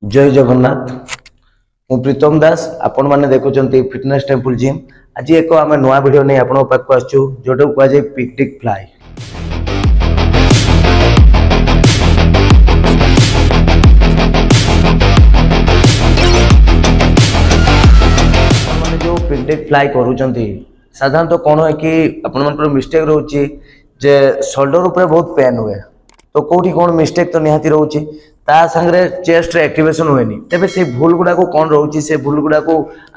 जय जगन्नाथ। मु प्रीतम दास आपण मैंने देखुं फिटनेस टेम्पल जिम। आज एक आम नुआ वीडियो नहीं आपण पाक आसचु जोटा कहुए पिकनिक फ्लाई। मैंने जो पिकनिक फ्लाई करूँगी साधारणतः कौन है कि आपण मिस्टेक रोचे जे शोल्डर उपर बहुत पेन हुए तो कौटी कौन मिस्टेक तो निहाती रोचे ता संगे चेस्ट एक्टिवेशन हुए तेरे से भूल गुड़ा कौन रोचे से भूल गुड़ा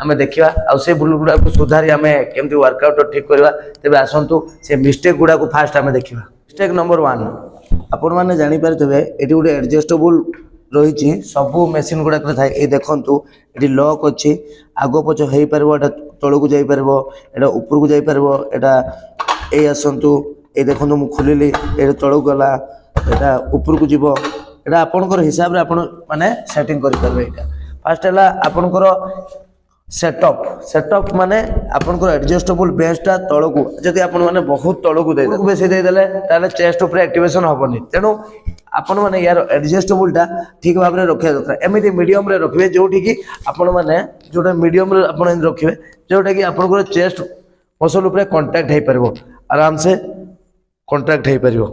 आम देखा आ भूल गुड़ा सुधारी आम केमती वर्कआउट ठीक करवा तेज आसतु से मिस्टेक गुड़ा फास्ट आम देखा। मिस्टेक नंबर 1 आपण मैंने जानीपारे ये गोटे एडजस्टेबल रही सबू मेसीन गुड़ाक थाए ये देखु ये लॉक अच्छी आग पछ हो पार तौक जापर एटा ऊपर को जापर एटा ये आसतु ये देखो मुझे खोलिली ये तौक गला एटा ऊपर को जीव एटा आपणकर हिसाब रे आपण माने सेटिंग करि परबे। एटा फर्स्ट हला आपणकर सेटअप माने आपणकर एडजस्टेबल बेसटा तळकू जदि आपण माने बहुत तळकू दे बेसी दे देले ताले चेस्ट ऊपर एक्टिवेशन होबनी तेनु आपण माने यार एडजस्टेबलटा ठीक भाव रे रखिया दरकार एमिति मीडियम रे रखिबे जोठी कि आपण माने जोटा मीडियम रे आपण रखिबे जोटा कि आपणकर चेस्ट मसल ऊपर कांटेक्ट हे परबो आराम से कांटेक्ट हे परबो।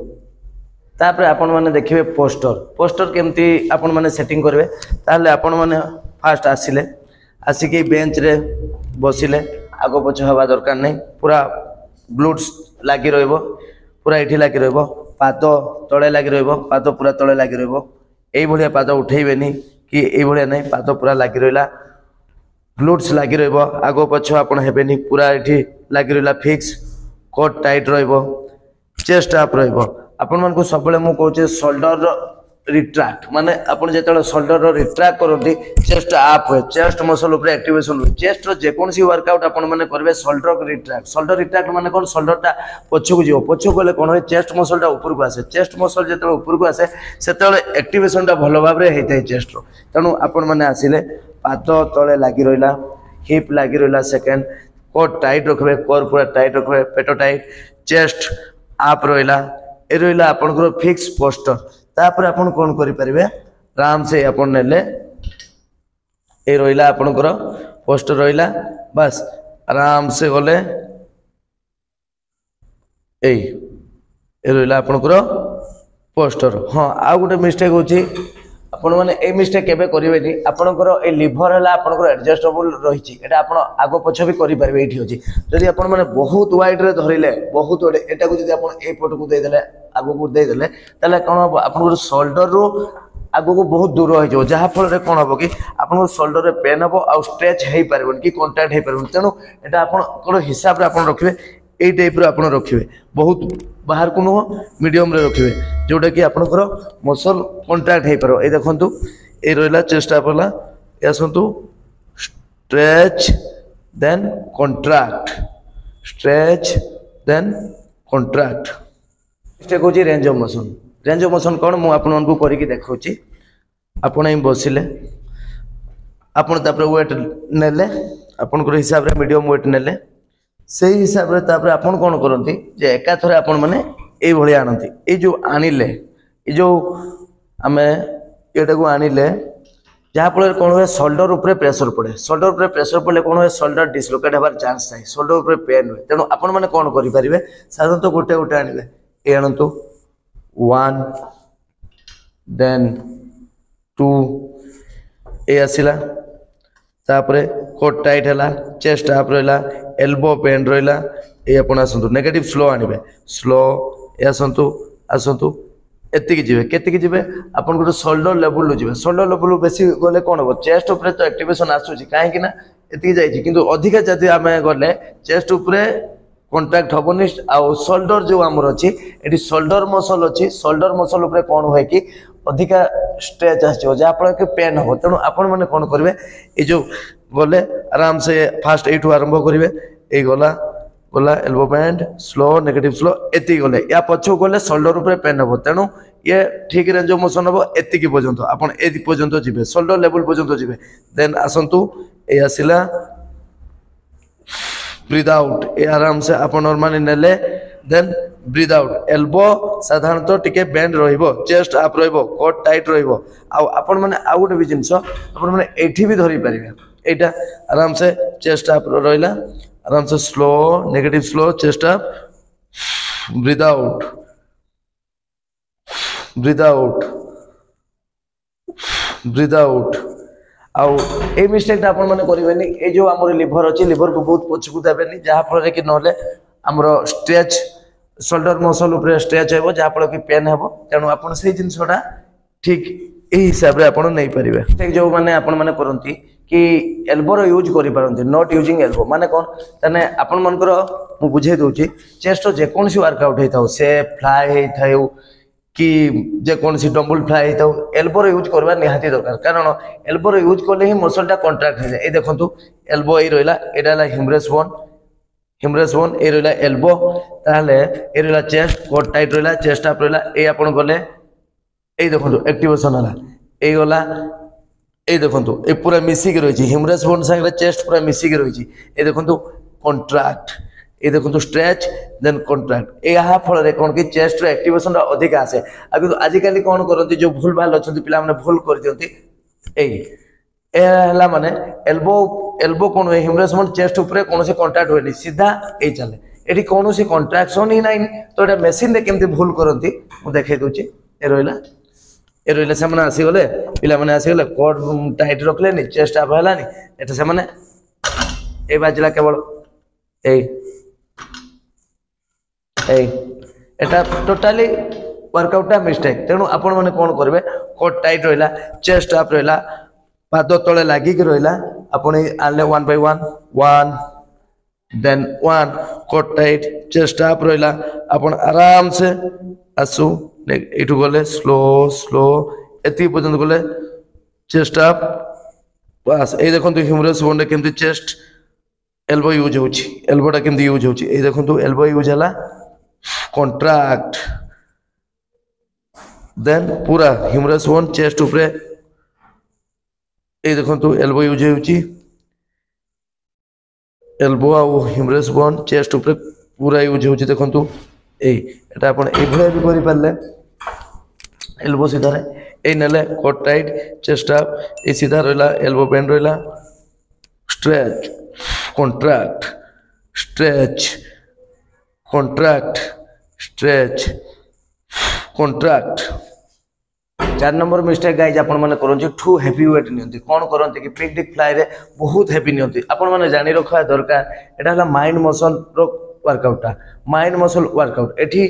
तापर आपण माने देखिबे पोस्टर केमती आपण माने सेटिंग करबे ताले आपण माने फास्ट आसिले आसिके बेंच रे बसिले आगो पछ हवा दरकार नै पूरा ग्लूट्स लागी रहइबो पूरा एठी लागी रहइबो पाद तळे लागी रहइबो पाद पूरा तळे लागी रहइबो एई भलिया पाद उठेइबेनी कि एई भलिया नै पाद पूरा लागी रहइला ग्लूट्स लागी रहइबो आगो पछ आपण हेबेनी पूरा एठी लागी रहइला फिक्स कोट टाइट रहइबो चेस्ट अप रहइबो। आपण मन को सब मु कहूँ शोल्डर रिट्रैक्ट माने आपण जो शोल्डर रिट्रैक्ट करती चेस्ट आप हुए चेस्ट मसल उपर एक्टिवेशन हुए चेस्ट जेकोसी वर्कआउट आपण मैंने करेंगे शोल्डर रिट्रैक्ट माने कौन शोल्डरटा पछक जीव पछक गले कौन हुए चेस्ट मसलटा ऊपर को आसे चेस्ट मसल जो ऊपर को आसे से एक्टिवेशन भल भाव में होता है चेस्ट तेणु आपण मैंने आसिले पाद तले लगी रहा हिप लगी रहा सेकेंड कोर टाइट रखबे कोर पूरा टाइट रखबे पेट टाइट चेस्ट आप रहा ए रहा आपनकर फिक्स पोस्टर तापर आपण कोन करि परिबे आराम से आपण नेले ए रहिला आपनकर पोस्टर रहिला बस आराम से गले ए रहिला आपनकर पोस्टर। हाँ आ गोटे मिस्टेक होची आपण माने ए मिस्टेक केबे करिवेनी आपनकर ए लिवर हला आपनकर एडजस्टेबल रहिची एटा आपण आगो पछ भी करि परबे एठी होची जदि आपण माने बहुत वाइड रे धरिले बहुत ओडे एटा को जदि आपण ए पट को दे देले आगो को दे देले तले कोन आपनकर शोल्डर रो आगो को बहुत दूर हो जो जहा फल रे कोन हबो कि आपन शोल्डर रे पेन हबो आ स्ट्रेच हेई परबन कि कांटेक्ट हेई परबन तेनु एटा आपण कोन हिसाब रे आपण रखिबे ए टाइप रो आपण रखिबे बहुत बाहर को नुह मीडियम रे रखिबे जोटा कि आपनकर मसल कांटेक्ट हेई परबो ए देखंतु ए रहला चेस्ट आपला ए आसंतु stretch then contract stretch then contract स्टेक होची रेंज ऑफ मोशन कौन मु आपन को करिकि देखौची आपण ही बसिले आपण तापर वेट नेले आपण को हिसाब रे मीडियम वेट नेले से हिसाब रे तापर आपण कोन करंती जे एका थरे आपण माने ए भली आनंती ए जो आनिले ए जो आमे एटा को आनिले जहा फल कौन हुए शोल्डर ऊपर प्रेशर पड़े शोल्डर ऊपर प्रेशर पड़े कौन हुए शोल्डर डिसलोकेट होबार चांस थाए शोल्डर ऊपर पेन हुए तेणु आपण माने कोन करि परिबे साधारणतः गोटे गोटे आनिबे ए आनंतु 1 देन 2 ए आसिला तापरे कोट टाइट हैला चेस्ट आप रहिला एल्बो पेन रहिला ए आपण आसंतु नेगेटिव स्लो आनिबे स्लो ए आसंतु एतिकी जिवे केतिकी जिवे आपण को शोल्डर लेवल जिवे शोल्डर लेवल बेसी गले कोन हो चेस्ट ऊपर तो एक्टिवेशन आसुची काहे कि ना एतिकी जाईची किंतु अधिक जदि आमे गले चेस्ट ऊपर कांटेक्ट होबनी आ शोल्डर जो आमर अछि एटी शोल्डर मसल ऊपर कोन होय कि अधिका स्ट्रेच आछो जा फल के पेन हो तेणु आपण माने कोन करबे ए जो गले आराम से फास्ट एठू आरंभ करिवे ए गला elbow band slow negative slow एति गले या पछो गले शोल्डर ऊपर पेन हो तेणु ये ठीक रेंज ऑफ मोशन हो एति की पर्यंत आपण एति पर्यंत जिवे शोल्डर लेवल पर्यंत जिवे देन आसंतु ए आसिला ब्रीथ आउट ए आराम से आप नॉर्मली नेले देन ब्रीथ आउट एल्बो साधारणतः टिके बेंड रहिबो चेस्ट अप रहिबो कोट टाइट रहिबो आपण माने आ गोटे भी जिंस आपण माने एठी भी धरि परिबे एटा आराम से चेस्ट अप रहिला आराम से slow negative slow chest up breathe out breathe out breathe out out a mistake आपण माने करिवेनी ए जो हमर लिवर अछि लिवर को बहुत पछकु देबेनी जहा फल कि नले हमर स्ट्रेच शोल्डर मसल ऊपर स्ट्रेच हेबो जहा फल कि पेन हेबो तेनु आपण से जिंसटा ठीक ए हिसाब रे आपण नै परिबे ठीक जो माने आपण माने करंती कि एल्बो रो यूज करि पारंती नॉट यूजिंग एल्बो माने कोन तने आपण मनकर मु बुझे दोची चेस्ट जे कोनसी वर्कआउट हेताउ से फ्लाई हेथाउ कि जे कौन सी डम्बल फ्लाई तो एल्बो रो यूज करबा निहाती दरकार कारण एल्बो रो यूज करले ही मसलटा कॉन्ट्रैक्ट हो जाए ए देखंतु एल्बो ए रहला एडा ला हिमरेस बोन ए रहला एल्बो ताले ए रहला चेस्ट कोट टाइट रहला चेस्ट अप रहला ए आपण गले ए देखंतु एक्टिवेशन हला ए गला ए देखंतु ए पूरा मिसी के रही हिमरेस बोन संगे चेस्ट पूरा मिसी के रही ए देखंतु कॉन्ट्रैक्ट ये देखो स्ट्रेच देन कॉन्ट्रैक्ट या फल रे कौन कि चेस्ट रो एक्टिवेशन अधिक आसे अभी आजिकल कौन करती जो भूल भाल अच्छा पिला माने भूल कर दियंती एला माने एल्बो एल्बो कौन हिमरेस बोन चेस्ट ऊपर कौन से कांटेक्ट होनी सीधा ए चले एठी कौन से कॉन्ट्रैक्शन ही नहीं तो एटा मशीन रे केमती भूल करती मु देखाई दूची ए रोइला से माने आसी गले पिला माने आसी गले कोट टाइट रखले नि चेस्ट अप हलानी एटा से माने ए बाजला केवल एटा टोटाली वर्कआउट मिस्टेक तेणु आपण माने कौन करेंगे कोट टाइट रहा चेस्ट अप रहा पाद तले लगिक रहा आपण आने 1 by 1 1 then 1 coat tight chest up रहा आपण आराम से आसु एठू गले स्लो स्लो एति पर्यंत गले चेस्ट अप बस ए देखो ह्यूमरस बोन केमती चेस्ट एल्बो यूज होची एल्बोटा केमती यूज होची ए देखो एल्बो यूज हला कॉन्ट्रैक्ट देन पूरा ह्यूमरस बोन चेस्ट ऊपर ए देखो एल्बो यूज होची एल्बो आ ह्यूमरस बोन चेस्ट ऊपर पूरा यूज होची देखो एटा आपण ए भले भी करि पारले एल्बो सीधा रे ए नले कोट टाइट चेस्ट अप ए सीधा रहला एल्बो बेंड रहला stretch contract stretch contract stretch contract 4 number mistake guys आपण माने करंती ठू हेवी वेट नियंती कोन करंती कि पिक डिक फ्लाई रे बहुत हेवी नियंती आपण माने जानि रखा दरकार एटा हला माइंड मसल रो वर्कआउट माइंड मसल वर्कआउट एठी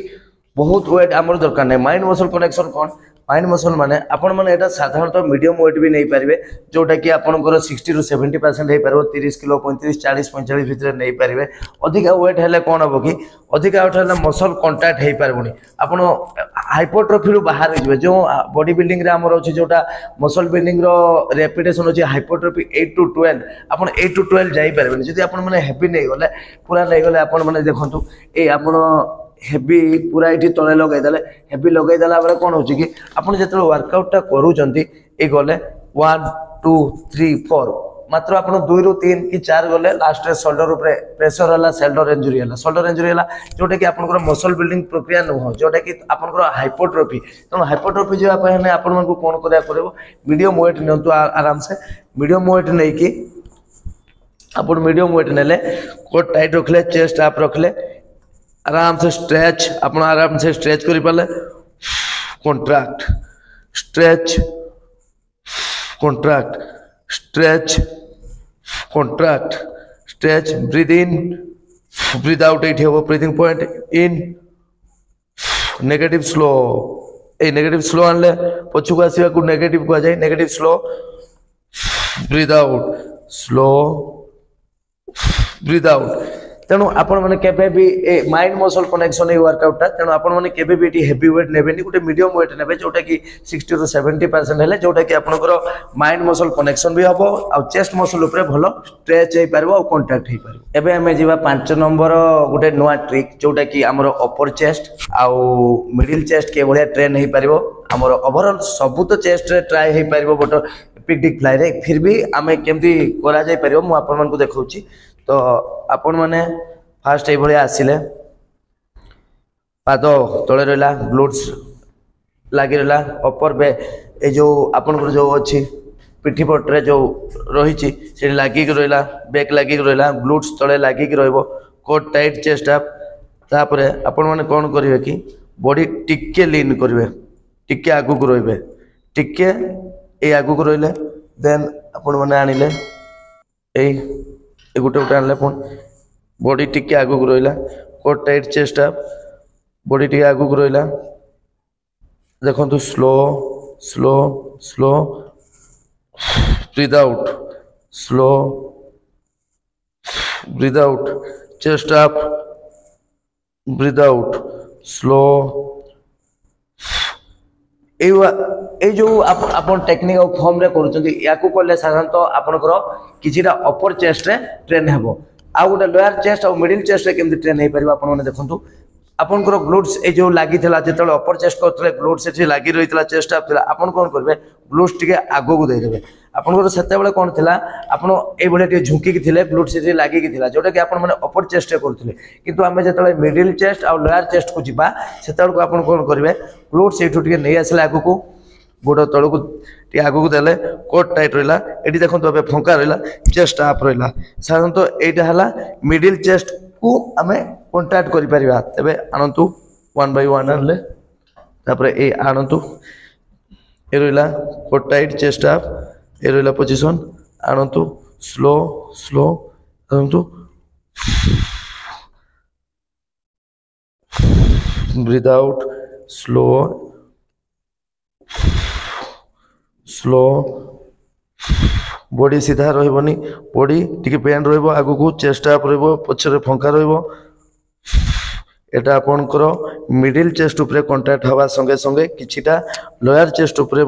बहुत वेट आमर दरकार नै माइंड मसल कनेक्शन कोन माइंड मसल माने आपण माने एटा साधारणतः मीडियम वेट भी नहीं पारिबे जोटा कि आपनकर 60 to 70% हे पारबो 30 किलो 35 40 45 भीतर नहीं पारिबे अधिक वेट हेले कोन हबो कि अधिक वेट हेले मसल कांटेक्ट हे पारबोनी आपण हाइपरट्रोफी रो बाहर जबे जो बॉडी बिल्डिंग रे हमर अछि जोटा मसल बिल्डिंग रो रेपिटेशन अछि हाइपरट्रोफी 8 to 12 आपण 8 to 12 जाई पारबेनी जदि आपण माने हेवी नहीं गले पूरा नहीं गले आपण माने देखंतु ए आपण हेवी पूरा ये तले लगे देले हेवी लगे देला बेले कोन होची कि आपण जेतले वर्कआउट टा करूचंती ए गले 1 2 3 4 मात्र आपण 2 ରୁ 3 कि 4 गले लास्ट रे शोल्डर ऊपर प्रेशर हला शोल्डर इंजरी हला जोटा कि आपनकर मसल बिल्डिंग प्रक्रिया न हो जोटा कि आपनकर हाइपरट्रोफी तो हाइपरट्रोफी जेवा पहने आपण मन को कोन करया करबो मीडियम वेट नियंतु आराम से मीडियम वेट नै कि आपण मीडियम वेट नेले कोट टाइट रखले चेस्ट अप रखले आराम से स्ट्रेच अपन आराम से स्ट्रेच करि पाले contract stretch contract stretch contract stretch breathe in breathe out एठी हो breathing point in negative slow ए नेगेटिव स्लो आनले पछुक आसीबा को नेगेटिव को जाय negative slow breathe out slow breathe out तेणु आपण माने केबे भी माइंड मसल कनेक्शन ए वर्कआउट तेणु आपण माने केबे भी हेवी वेट नेबेनी गुटे मीडियम वेट नेबे जोटा कि 60 to 70% हेले जोटा कि आपनकर माइंड मसल कनेक्शन भी हबो आ चेस्ट मसल ऊपर भलो स्ट्रेच हे परबो आ कांटेक्ट हे परबो एबे हमें जीवा 5 नंबर गुटे नोआ ट्रिक जोटा कि हमर अपर चेस्ट आ मिडिल चेस्ट के बढ़िया ट्रेन हे परबो हमर ओवरऑल सब तो चेस्ट रे ट्राई हे परबो बट पिक डिक फ्लाई रे फिर भी हमें केमती करा जाय परबो मु आपण मन को देखौची तो आपण माने फास्ट ए भलिया आसिले पाद तले रहा ग्लूट्स लगी रहा अपर बे ए जो आपन जो अच्छी पिठी पट्रे जो रही लगिक रहा बैक लगिक रहा ग्लूट्स तले लगिक रोट टाइट चेस्ट अप तापर आपण मैंने कौन करेंगे कि बॉडी टिके लीन करेंगे टिके आगुक रे टिके ये आगुक रही देन आपण मैंने आनिले गोटे गोटे आनले पुण बॉडी टिके आगुक रहा core tight chest up body टिके आगुक रहा देखो slow slow slow breathe out slow breathe out chest up breathe out slow ए जो आपन टेक्निक फॉर्म रे करूछंती याकू करले साधारणतः आपनकर किछिटा अपर चेस्ट रे ट्रेन हेबो आ गोटे लोअर चेस्ट और मिडिल चेस्ट रे केमति ट्रेन हे परिबा आपन माने देखंतु आपनकर ग्लूट्स ए जो लागि थिला जेतले अपर चेस्ट करथले ग्लूट्स एठी लागि रहितला चेस्ट अप थिला आपन कोन करबे ग्लूट्स टिके आगो को दे देबे आपनकर सेते बेले कोन थिला आपन ए बळे टिके झुकी कि थिले ग्लूट्स एठी लागि कि थिला जोटा कि आपन माने अपर चेस्ट रे करथले किंतु आमे जेतले मिडिल चेस्ट और लोअर चेस्ट को जिबा सेते को आपन कोन करबे ग्लूट्स एठु टिके नै आसला आगो को गोड़ तल को आगू को देले कोट टाइट रहा ये देखो तो फंका रहा चेस्ट आप रहा साधारणतः यहाँ है मिडिल चेस्ट को आम कंटाक्ट करें तेरे आणतु 1 by 1 आनले तापर ए आणतु ए रहा कोट टाइट चेस्ट आप ए रहा पोजिशन आणतु स्लो स्लो आणतु breathe out slow slow body सीधा रही बॉडी टी पेन रगू को चेस्ट अप रछे फंका रहा आपणकर मिडिल चेस्ट उपरे कंटाक्ट हवा संगे संगे किछिटा लोअर चेस्ट उपरे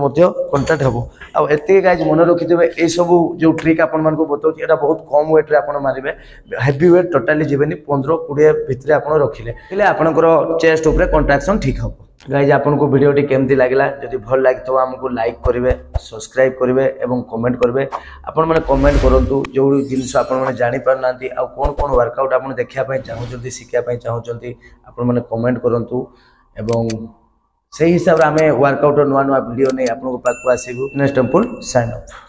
कंटाक्ट हम आते गाइज मन रखिथे ये सब जो ट्रिक आपण मानक बताऊँ यहाँ बहुत कम वेट रे आपण मारे हेवी वेट टोटाली जीवेनि 15-20 भितर आप रखिले आपणकर चेस्ट उपरे कंट्राक्शन ठीक हम गाइज आपको वीडियोटी केमती लगला जदि भल लगी आमको लाइक करेंगे सब्सक्राइब करेंगे और कमेंट करेंगे आपण मैंने कमेंट करूँ जो जिनस आपने जापर ना कौन कौन वर्कआउट आप देखापी चाहूँगी शिखापी चाहूँगी आपण मैंने कमेंट करूँ एवं से हिसाब से आम वर्कआउट नुआ नुआ वीडियो नहीं आपको पाक आसबू नेक्स्ट टेम्पल साइन अप।